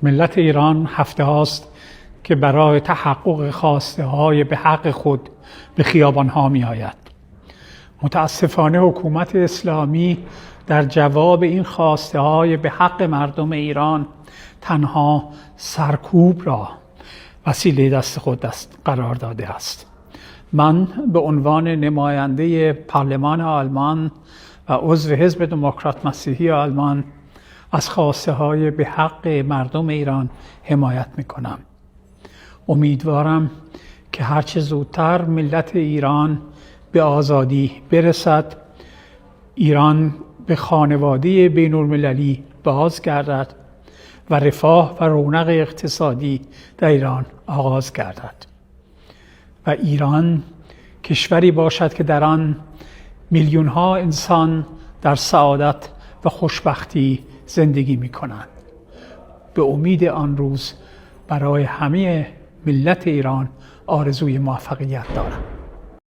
ملت ایران هفته هاست که برای تحقق خواسته های به حق خود به خیابان ها می آید. متاسفانه حکومت اسلامی در جواب این خواسته های به حق مردم ایران تنها سرکوب را وسیله دست خود قرار داده است. من به عنوان نماینده پارلمان آلمان و عضو حزب دموکرات مسیحی آلمان از خواسته های به حق مردم ایران حمایت میکنم. امیدوارم که هرچه زودتر ملت ایران به آزادی برسد، ایران به خانواده بین المللی بازگردد و رفاه و رونق اقتصادی در ایران آغاز گردد و ایران کشوری باشد که در آن میلیون ها انسان در سعادت و خوشبختی زندگی می کنند. به امید آن روز برای همه ملت ایران آرزوی موفقیت دارم.